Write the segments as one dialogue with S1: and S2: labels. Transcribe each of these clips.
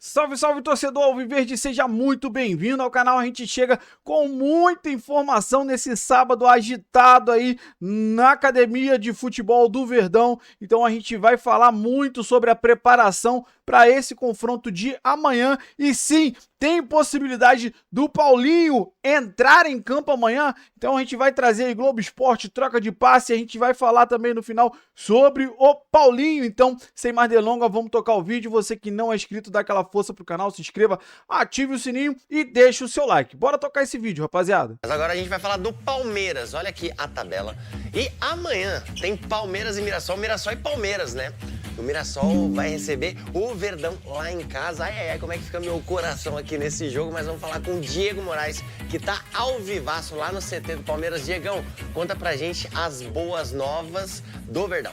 S1: Salve, salve, torcedor Alviverde, seja muito bem-vindo ao canal. A gente chega com muita informação nesse sábado agitado aí na Academia de Futebol do Verdão. Então a gente vai falar muito sobre a preparação para esse confronto de amanhã. E sim, tem possibilidade do Paulinho entrar em campo amanhã. Então a gente vai trazer aí Globo Esporte, troca de passe. A gente vai falar também no final sobre o Paulinho. Então, sem mais delongas, vamos tocar o vídeo. Você que não é inscrito, dá aquela força pro canal, se inscreva, ative o sininho e deixe o seu like. Bora tocar esse vídeo, rapaziada.
S2: Mas agora a gente vai falar do Palmeiras. Olha aqui a tabela. E amanhã tem Palmeiras e Mirassol e Palmeiras, né? O Mirassol vai receber o Verdão lá em casa. Ai, como é que fica meu coração aqui nesse jogo? Mas vamos falar com o Diego Moraes, que tá ao vivaço lá no CT do Palmeiras. Diegão, conta pra gente as boas novas do Verdão.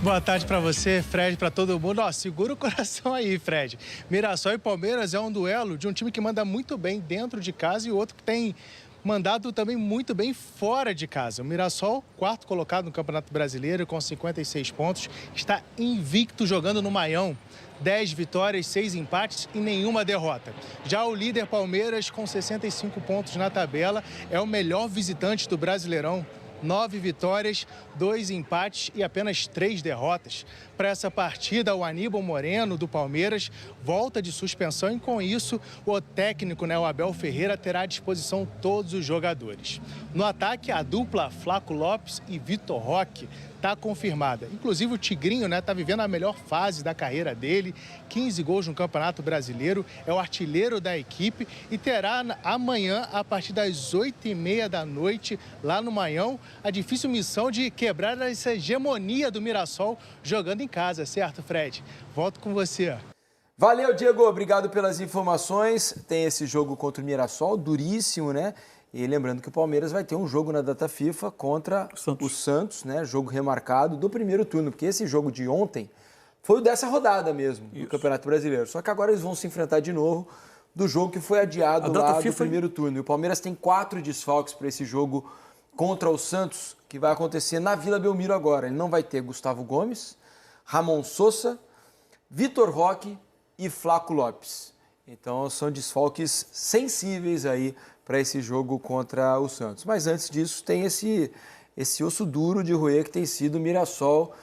S3: Boa tarde para você, Fred, para todo mundo. Ó, segura o coração aí, Fred. Mirassol e Palmeiras é um duelo de um time que manda muito bem dentro de casa e o outro que tem mandado também muito bem fora de casa. O Mirassol, quarto colocado no Campeonato Brasileiro com 56 pontos, está invicto jogando no Maião. 10 vitórias, 6 empates e nenhuma derrota. Já o líder Palmeiras, com 65 pontos na tabela, é o melhor visitante do Brasileirão. 9 vitórias, 2 empates e apenas 3 derrotas. Para essa partida, o Aníbal Moreno, do Palmeiras, volta de suspensão e, com isso, o técnico, o Abel Ferreira, terá à disposição todos os jogadores. No ataque, a dupla Flaco Lopes e Vitor Roque está confirmada. Inclusive, o Tigrinho está vivendo a melhor fase da carreira dele, 15 gols no Campeonato Brasileiro, é o artilheiro da equipe e terá amanhã, a partir das 8h30 da noite, lá no Maião, a difícil missão de quebrar essa hegemonia do Mirassol jogando em casa, certo, Fred? Volto com você.
S4: Valeu, Diego. Obrigado pelas informações. Tem esse jogo contra o Mirassol, duríssimo, né? E lembrando que o Palmeiras vai ter um jogo na data FIFA contra o Santos, né? Jogo remarcado do primeiro turno, porque esse jogo de ontem foi o dessa rodada mesmo, do Campeonato Brasileiro. Só que agora eles vão se enfrentar de novo do jogo que foi adiado lá do primeiro turno. E o Palmeiras tem 4 desfalques para esse jogo contra o Santos, que vai acontecer na Vila Belmiro agora. Ele não vai ter Gustavo Gomes, Ramon Sosa, Vitor Roque e Flaco Lopes. Então são desfalques sensíveis aí para esse jogo contra o Santos. Mas antes disso tem esse osso duro de roer que tem sido o Mirassol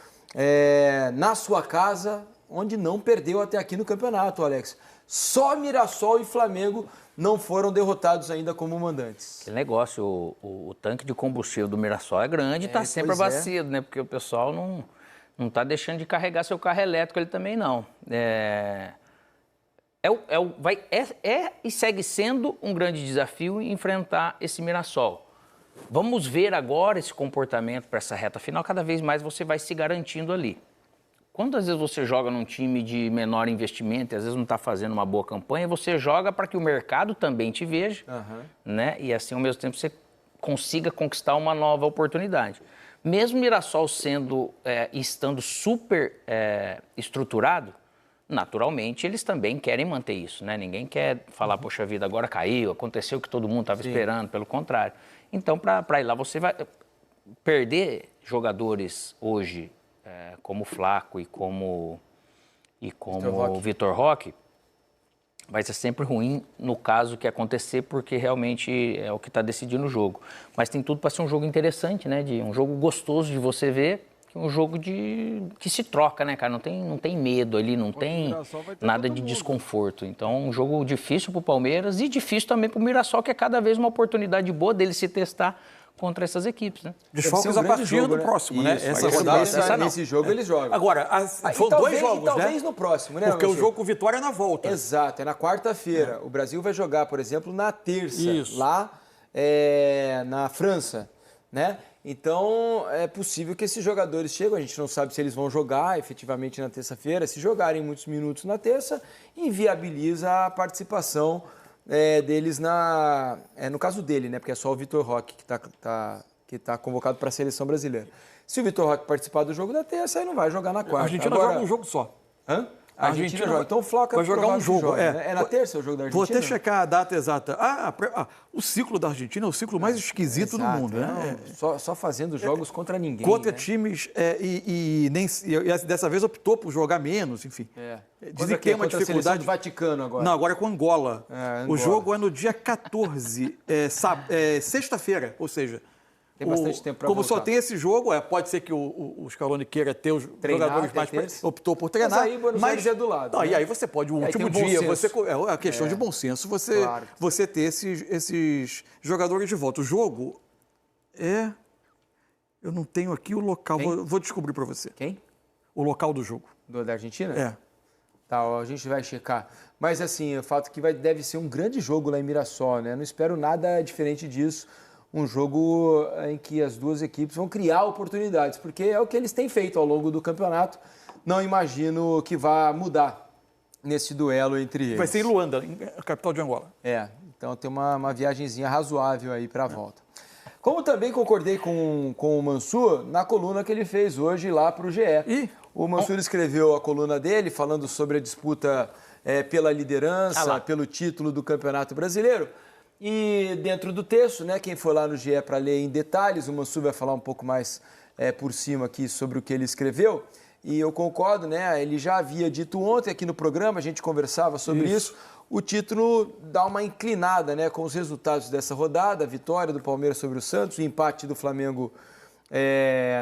S4: na sua casa, onde não perdeu até aqui no campeonato, Alex. Só Mirassol e Flamengo não foram derrotados ainda como mandantes.
S5: Aquele negócio, o tanque de combustível do Mirassol é grande e está sempre abastecido, né? Porque o pessoal não está deixando de carregar seu carro elétrico, ele também não. E segue sendo um grande desafio enfrentar esse Mirassol. Vamos ver agora esse comportamento para essa reta final, cada vez mais você vai se garantindo ali. Quantas vezes você joga num time de menor investimento e às vezes não está fazendo uma boa campanha, você joga para que o mercado também te veja, né? E assim, ao mesmo tempo, você consiga conquistar uma nova oportunidade. Mesmo o Mirassol estando super estruturado, naturalmente, eles também querem manter isso, né? Ninguém quer falar, poxa vida, agora caiu, aconteceu o que todo mundo estava esperando, pelo contrário. Então, para ir lá, você vai perder jogadores hoje, como o Flaco e como o Vitor Roque, vai ser sempre ruim no caso que acontecer, porque realmente é o que está decidindo o jogo. Mas tem tudo para ser um jogo interessante, né? Um jogo gostoso de você ver, um jogo que se troca, né, cara? Não tem medo ali, não tem nada de desconforto. Então, um jogo difícil para o Palmeiras e difícil também para o Mirassol, que é cada vez uma oportunidade boa dele se testar contra essas equipes, né?
S6: Desfalques a partir do próximo, né?
S4: Essa rodada, nesse jogo eles jogam.
S6: Agora, são dois jogos, né?
S4: Talvez no próximo, né?
S6: Porque o jogo com Vitória é na volta.
S4: Exato, é na quarta-feira. O Brasil vai jogar, por exemplo, na terça, lá na França, né? Então, é possível que esses jogadores cheguem, a gente não sabe se eles vão jogar efetivamente na terça-feira. Se jogarem muitos minutos na terça, inviabiliza a participação deles no caso dele, né? Porque é só o Vitor Roque que tá convocado para a seleção brasileira. Se o Vitor Roque participar do jogo da terça, aí não vai jogar na quarta.
S6: A Argentina joga um jogo só.
S4: Hã? A Argentina joga. Então o Floca
S7: vai jogar um jogo.
S4: Né? É na terça o jogo da Argentina?
S7: Vou até checar a data exata. O ciclo da Argentina é o ciclo mais esquisito do mundo. Né?
S4: Só fazendo jogos contra ninguém.
S7: Contra
S4: né?
S7: times e dessa vez optou por jogar menos, enfim. Dizem que tem uma dificuldade.
S4: Do Vaticano agora.
S7: Não, agora é com Angola.
S4: Angola.
S7: O jogo é no dia 14, sexta-feira, ou seja...
S4: Tem bastante tempo para
S7: Como
S4: voltar.
S7: só tem esse jogo, pode ser que o Scaloni queira ter os jogadores mais... Optou por treinar.
S4: Mas aí Buenos Aires é do lado.
S7: Não,
S4: né?
S7: E aí você pode, o último dia, é a questão de bom senso, você ter esses jogadores de volta. O jogo eu não tenho aqui o local, vou descobrir para você.
S4: Quem?
S7: O local do jogo.
S4: Da Argentina?
S7: É.
S4: Tá, a gente vai checar. Mas assim, o fato que deve ser um grande jogo lá em Mirassol, né? Não espero nada diferente disso. Um jogo em que as duas equipes vão criar oportunidades, porque é o que eles têm feito ao longo do campeonato. Não imagino que vá mudar nesse duelo entre eles.
S7: Vai ser em Luanda, capital de Angola.
S4: Então tem uma viagenzinha razoável aí para a volta. Como também concordei com o Mansur na coluna que ele fez hoje lá para o GE. O Mansur escreveu a coluna dele falando sobre a disputa pela liderança, pelo título do Campeonato Brasileiro. E dentro do texto, né, quem for lá no GE para ler em detalhes, o Mansur vai falar um pouco mais por cima aqui sobre o que ele escreveu. E eu concordo, né? Ele já havia dito ontem aqui no programa, a gente conversava sobre isso. O título dá uma inclinada, né, com os resultados dessa rodada, a vitória do Palmeiras sobre o Santos, o empate do Flamengo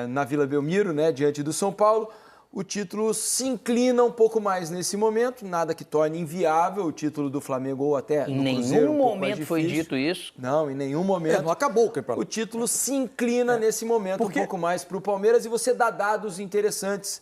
S4: na Vila Belmiro, né, diante do São Paulo. O título se inclina um pouco mais nesse momento, nada que torne inviável o título do Flamengo ou até do Cruzeiro.
S5: Em nenhum momento foi dito isso.
S4: Não, em nenhum momento.
S7: Não acabou o campeonato.
S4: O título se inclina nesse momento um pouco mais para o Palmeiras e você dá dados interessantes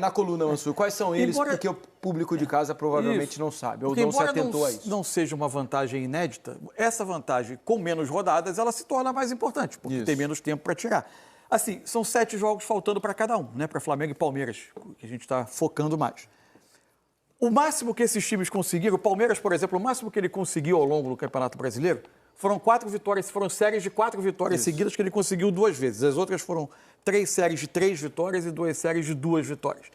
S4: na coluna, Mansur. Quais são eles? Porque o público de casa provavelmente não sabe ou não se atentou a isso.
S7: Não seja uma vantagem inédita, essa vantagem com menos rodadas, ela se torna mais importante, porque tem menos tempo para tirar. Assim, são 7 jogos faltando para cada um, né? Para Flamengo e Palmeiras, que a gente está focando mais. O máximo que esses times conseguiram, o Palmeiras, por exemplo, o máximo que ele conseguiu ao longo do Campeonato Brasileiro foram 4 vitórias, foram séries de 4 vitórias seguidas que ele conseguiu 2 vezes. As outras foram 3 séries de 3 vitórias e 2 séries de 2 vitórias.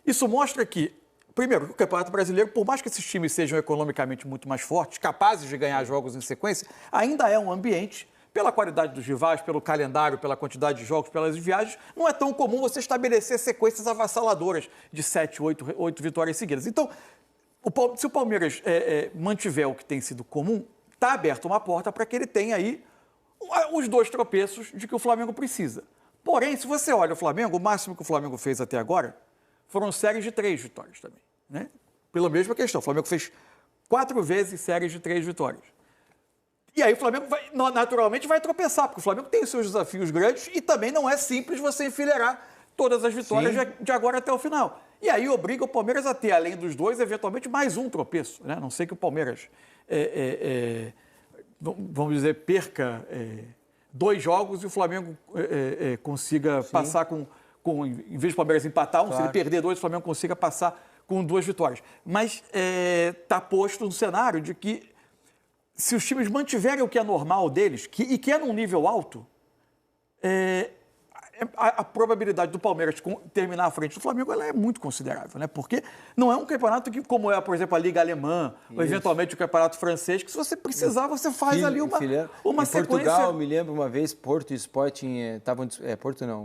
S7: Isso mostra que, primeiro, o Campeonato Brasileiro, por mais que esses times sejam economicamente muito mais fortes, capazes de ganhar jogos em sequência, ainda é um ambiente, pela qualidade dos rivais, pelo calendário, pela quantidade de jogos, pelas viagens, não é tão comum você estabelecer sequências avassaladoras de 7, 8 vitórias seguidas. Então, se o Palmeiras mantiver o que tem sido comum, está aberta uma porta para que ele tenha aí os 2 tropeços de que o Flamengo precisa. Porém, se você olha o Flamengo, o máximo que o Flamengo fez até agora foram séries de 3 vitórias também, né? Pela mesma questão, o Flamengo fez 4 vezes séries de 3 vitórias. E aí o Flamengo naturalmente vai tropeçar, porque o Flamengo tem seus desafios grandes e também não é simples você enfileirar todas as vitórias de agora até o final. E aí obriga o Palmeiras a ter, além dos 2, eventualmente mais um tropeço, né? A não ser que o Palmeiras, vamos dizer, perca 2 jogos e o Flamengo consiga passar em vez do Palmeiras empatar, se ele perder 2, o Flamengo consiga passar com 2 vitórias. Mas está posto um cenário de que se os times mantiverem o que é normal deles, e que é num nível alto, a probabilidade do Palmeiras terminar à frente do Flamengo ela é muito considerável, né? Porque não é um campeonato que, como é, por exemplo, a Liga Alemã, ou eventualmente o campeonato francês, que se você precisar, você faz ali uma sequência. Em
S4: Portugal, eu me lembro uma vez, Porto e Sporting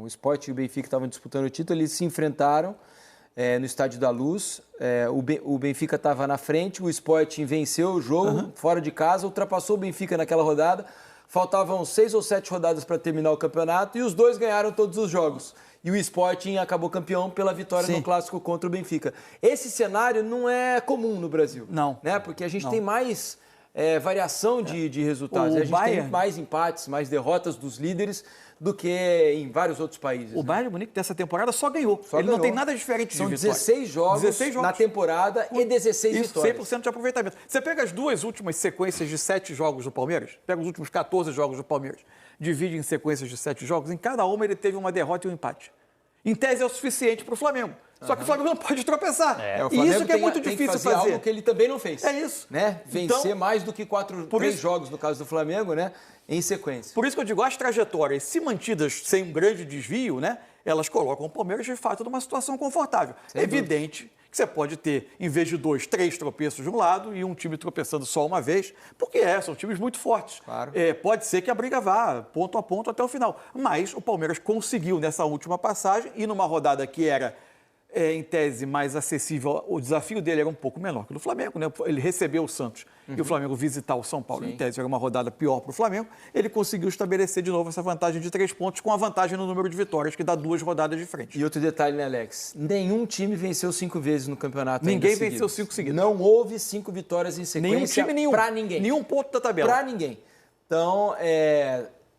S4: o Sporting e o Benfica estavam disputando o título, eles se enfrentaram no Estádio da Luz. O Benfica estava na frente, o Sporting venceu o jogo fora de casa, ultrapassou o Benfica naquela rodada. Faltavam 6 ou 7 rodadas para terminar o campeonato e os 2 ganharam todos os jogos. E o Sporting acabou campeão pela vitória no clássico contra o Benfica. Esse cenário não é comum no Brasil.
S7: Não.
S4: Né? Porque a gente tem mais variação de resultados. A gente tem mais empates, mais derrotas dos líderes do que em vários outros países.
S7: O Bayern de Munique dessa temporada só ganhou. Não tem nada diferente de vitória.
S4: São 16 jogos na temporada e 16 vitórias.
S7: 100% de aproveitamento. Você pega as 2 últimas sequências de 7 jogos do Palmeiras, pega os últimos 14 jogos do Palmeiras, divide em sequências de 7 jogos, em cada uma ele teve uma derrota e um empate. Em tese é o suficiente para o Flamengo. Só que o Flamengo não pode tropeçar.
S4: E isso que é muito difícil fazer. Algo que ele também não fez.
S7: É isso.
S4: Né? Vencer mais do que 3 jogos, no caso do Flamengo, né? Em sequência.
S7: Por isso que eu digo, as trajetórias, se mantidas sem um grande desvio, né? Elas colocam o Palmeiras, de fato, numa situação confortável. É evidente que Você pode ter, em vez de 2, 3 tropeços de um lado e um time tropeçando só uma vez, porque são times muito fortes.
S4: Claro.
S7: Pode ser que a briga vá ponto a ponto até o final. Mas o Palmeiras conseguiu, nessa última passagem, e numa rodada que era, em tese, mais acessível, o desafio dele era um pouco menor que o do Flamengo, né? Ele recebeu o Santos e o Flamengo visitar o São Paulo. Sim. Em tese, era uma rodada pior para o Flamengo. Ele conseguiu estabelecer de novo essa vantagem de 3 pontos, com a vantagem no número de vitórias, que dá 2 rodadas de frente.
S4: E outro detalhe, né, Alex? Nenhum time venceu 5 vezes no campeonato.
S7: Ninguém venceu 5 seguidos.
S4: Não houve 5 vitórias em sequência.
S7: Nenhum time, nenhum.
S4: Pra ninguém.
S7: Nenhum ponto da tabela.
S4: Pra ninguém. Então,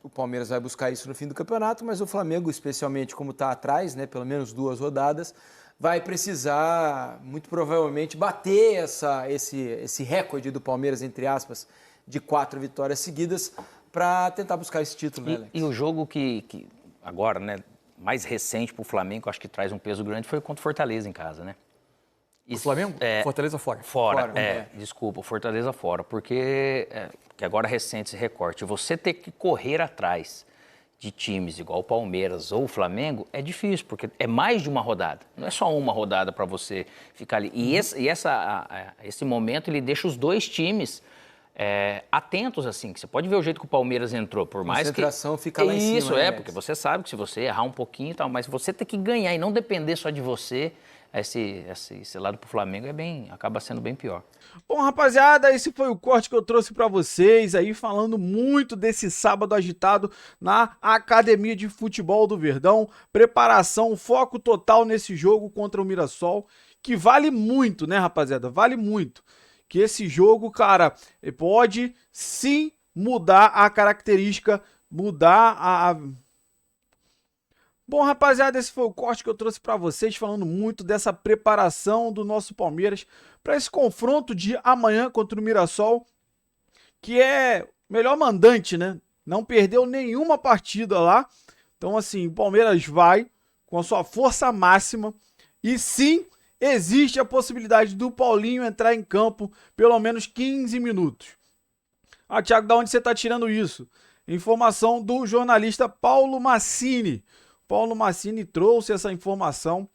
S4: o Palmeiras vai buscar isso no fim do campeonato, mas o Flamengo, especialmente como está atrás, né, pelo menos 2 rodadas, vai precisar, muito provavelmente, bater esse recorde do Palmeiras, entre aspas, de 4 vitórias seguidas, para tentar buscar esse título, né, Alex?
S5: E o jogo que agora, né, mais recente para o Flamengo, acho que traz um peso grande, foi contra o Fortaleza em casa, né?
S7: O Flamengo? Fortaleza fora.
S5: Fora, desculpa, Fortaleza fora, porque que agora é recente esse recorte. Você ter que correr atrás de times igual o Palmeiras ou o Flamengo é difícil, porque é mais de uma rodada. Não é só uma rodada para você ficar ali. E esse momento, ele deixa os 2 times atentos, assim, que você pode ver o jeito que o Palmeiras entrou, por mais que... A
S4: concentração fica lá em cima.
S5: Isso, porque você sabe que se você errar um pouquinho e tal, mas você tem que ganhar e não depender só de você, esse lado pro Flamengo acaba sendo bem pior.
S1: Bom, rapaziada, esse foi o corte que eu trouxe para vocês aí, falando muito desse sábado agitado na Academia de Futebol do Verdão. Preparação, foco total nesse jogo contra o Mirassol, que vale muito, né, rapaziada? Vale muito. Que esse jogo, cara, pode sim mudar a característica, mudar Bom, rapaziada, esse foi o corte que eu trouxe para vocês, falando muito dessa preparação do nosso Palmeiras para esse confronto de amanhã contra o Mirassol, que é o melhor mandante, né? Não perdeu nenhuma partida lá. Então, assim, o Palmeiras vai com a sua força máxima e sim, existe a possibilidade do Paulinho entrar em campo pelo menos 15 minutos. Ah, Thiago, da onde você está tirando isso? Informação do jornalista Paulo Massini. Paulo Massini trouxe essa informação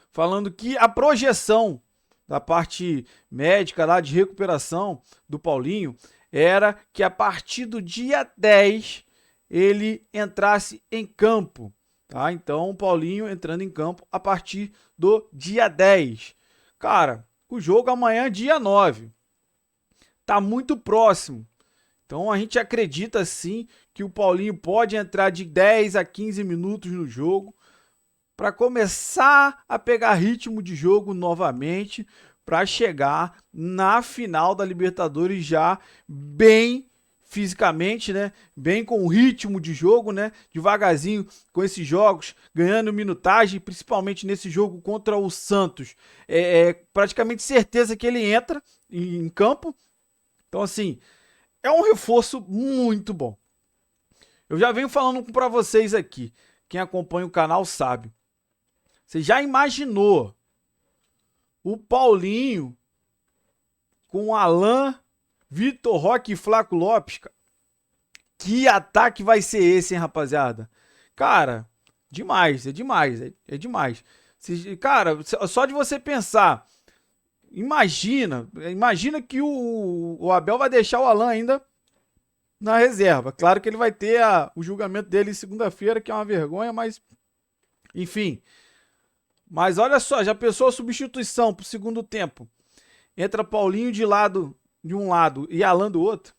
S1: falando que a projeção da parte médica lá de recuperação do Paulinho era que a partir do dia 10 ele entrasse em campo, tá? Então o Paulinho entrando em campo a partir do dia 10. Cara, o jogo amanhã é dia 9. Tá muito próximo. Então a gente acredita sim que o Paulinho pode entrar de 10 a 15 minutos no jogo para começar a pegar ritmo de jogo novamente, para chegar na final da Libertadores já bem fisicamente, né? Bem com o ritmo de jogo, né? Devagarzinho com esses jogos, ganhando minutagem, principalmente nesse jogo contra o Santos. É praticamente certeza que ele entra em campo. Então assim, é um reforço muito bom. Eu já venho falando para vocês aqui. Quem acompanha o canal sabe. Você já imaginou o Paulinho com Alan, Vitor Roque e Flaco Lopes? Que ataque vai ser esse, hein, rapaziada? Cara, demais, é demais. Cara, só de você pensar... Imagina que o Abel vai deixar o Alan ainda na reserva. Claro que ele vai ter o julgamento dele segunda-feira, que é uma vergonha, mas enfim. Mas olha só, já pensou a substituição pro segundo tempo? Entra Paulinho de um lado e Alan do outro.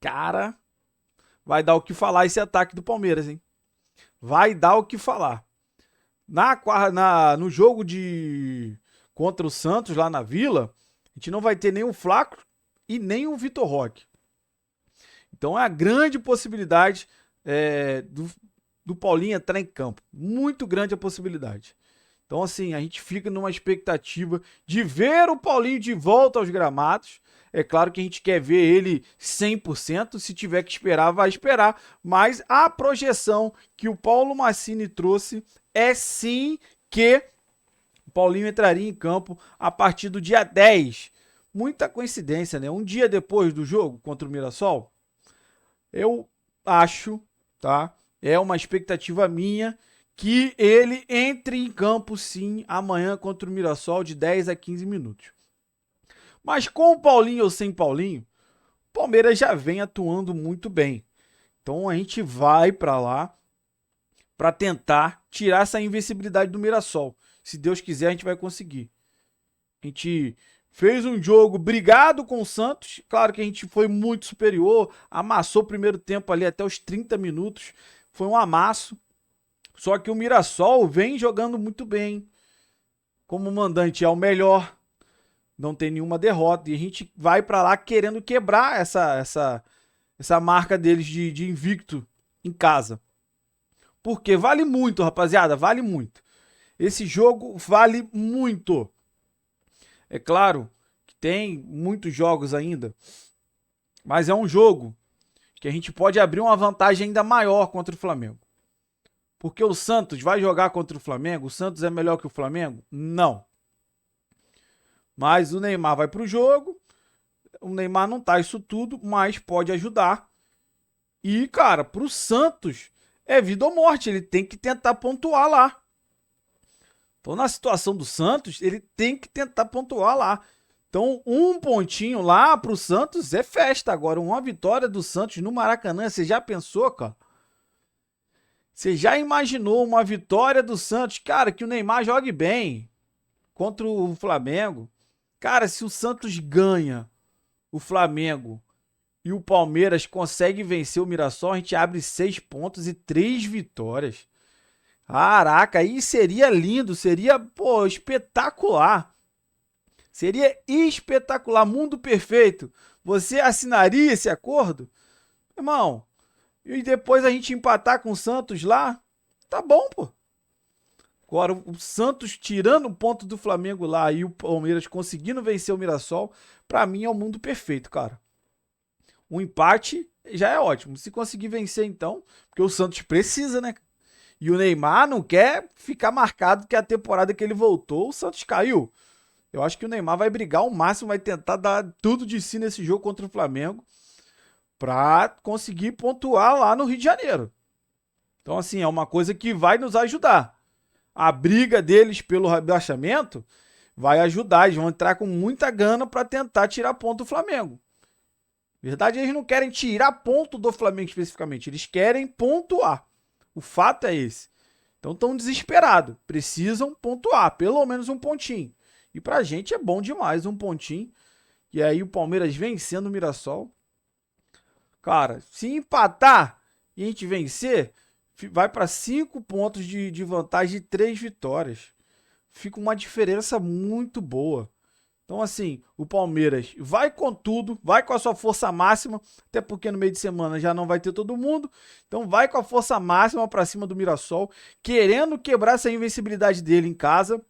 S1: Cara, vai dar o que falar esse ataque do Palmeiras, hein? Vai dar o que falar. No jogo contra o Santos, lá na Vila, a gente não vai ter nem o Flaco e nem o Vitor Roque. Então é a grande possibilidade do Paulinho entrar em campo. Muito grande a possibilidade. Então, assim, a gente fica numa expectativa de ver o Paulinho de volta aos gramados. É claro que a gente quer ver ele 100%. Se tiver que esperar, vai esperar. Mas a projeção que o Paulo Massini trouxe é sim que o Paulinho entraria em campo a partir do dia 10. Muita coincidência, né? Um dia depois do jogo contra o Mirassol, eu acho, tá? É uma expectativa minha que ele entre em campo sim amanhã contra o Mirassol de 10 a 15 minutos. Mas com o Paulinho ou sem Paulinho, o Palmeiras já vem atuando muito bem. Então a gente vai para lá para tentar tirar essa invencibilidade do Mirassol. Se Deus quiser, a gente vai conseguir. A gente fez um jogo brigado com o Santos. Claro que a gente foi muito superior. Amassou o primeiro tempo ali até os 30 minutos. Foi um amasso. Só que o Mirassol vem jogando muito bem. Como mandante é o melhor. Não tem nenhuma derrota. E a gente vai pra lá querendo quebrar essa marca deles de invicto em casa. Porque vale muito, rapaziada. Vale muito. Esse jogo vale muito. É claro que tem muitos jogos ainda. Mas é um jogo que a gente pode abrir uma vantagem ainda maior contra o Flamengo. Porque o Santos vai jogar contra o Flamengo? O Santos é melhor que o Flamengo? Não. Mas o Neymar vai para o jogo. O Neymar não tá isso tudo, mas pode ajudar. E, cara, para o Santos é vida ou morte. Ele tem que tentar pontuar lá. Então, na situação do Santos, ele tem que tentar pontuar lá. Então, um pontinho lá para o Santos é festa. Agora, uma vitória do Santos no Maracanã, você já pensou, cara? Você já imaginou uma vitória do Santos? Cara, que o Neymar jogue bem contra o Flamengo. Cara, se o Santos ganha o Flamengo e o Palmeiras consegue vencer o Mirassol, a gente abre 6 pontos e 3 vitórias. Caraca, aí seria lindo, seria, pô, espetacular. Seria espetacular, mundo perfeito. Você assinaria esse acordo? Irmão, e depois a gente empatar com o Santos lá, tá bom, pô. Agora, o Santos tirando o ponto do Flamengo lá e o Palmeiras conseguindo vencer o Mirassol, pra mim é o mundo perfeito, cara. Um empate já é ótimo. Se conseguir vencer, então, porque o Santos precisa, né? E o Neymar não quer ficar marcado que a temporada que ele voltou, o Santos caiu. Eu acho que o Neymar vai brigar ao máximo, vai tentar dar tudo de si nesse jogo contra o Flamengo para conseguir pontuar lá no Rio de Janeiro. Então, assim, é uma coisa que vai nos ajudar. A briga deles pelo rebaixamento vai ajudar. Eles vão entrar com muita gana para tentar tirar ponto do Flamengo. Na verdade, eles não querem tirar ponto do Flamengo especificamente. Eles querem pontuar. O fato é esse. Então, estão desesperados. Precisam pontuar. Pelo menos um pontinho. E pra gente é bom demais um pontinho. E aí o Palmeiras vencendo o Mirassol. Cara, se empatar e a gente vencer, vai para 5 pontos de vantagem e 3 vitórias. Fica uma diferença muito boa. Então, assim, o Palmeiras vai com tudo, vai com a sua força máxima, até porque no meio de semana já não vai ter todo mundo. Então, vai com a força máxima para cima do Mirassol, querendo quebrar essa invencibilidade dele em casa.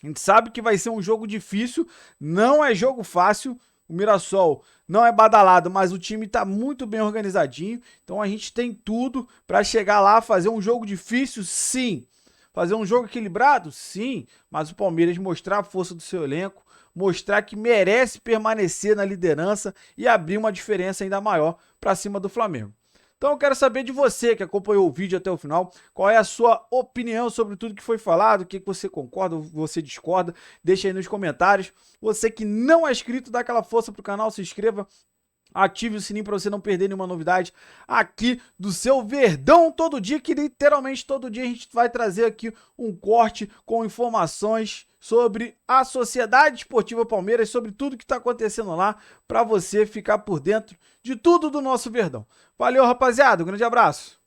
S1: A gente sabe que vai ser um jogo difícil, não é jogo fácil. O Mirassol não é badalado, mas o time está muito bem organizadinho. Então a gente tem tudo para chegar lá, fazer um jogo difícil, sim. Fazer um jogo equilibrado, sim. Mas o Palmeiras mostrar a força do seu elenco, mostrar que merece permanecer na liderança e abrir uma diferença ainda maior para cima do Flamengo. Então eu quero saber de você que acompanhou o vídeo até o final, qual é a sua opinião sobre tudo que foi falado, o que você concorda ou você discorda, deixa aí nos comentários. Você que não é inscrito, dá aquela força pro canal, se inscreva, ative o sininho para você não perder nenhuma novidade aqui do seu Verdão todo dia, que literalmente todo dia a gente vai trazer aqui um corte com informações sobre a Sociedade Esportiva Palmeiras, sobre tudo que está acontecendo lá, para você ficar por dentro de tudo do nosso Verdão. Valeu, rapaziada, um grande abraço.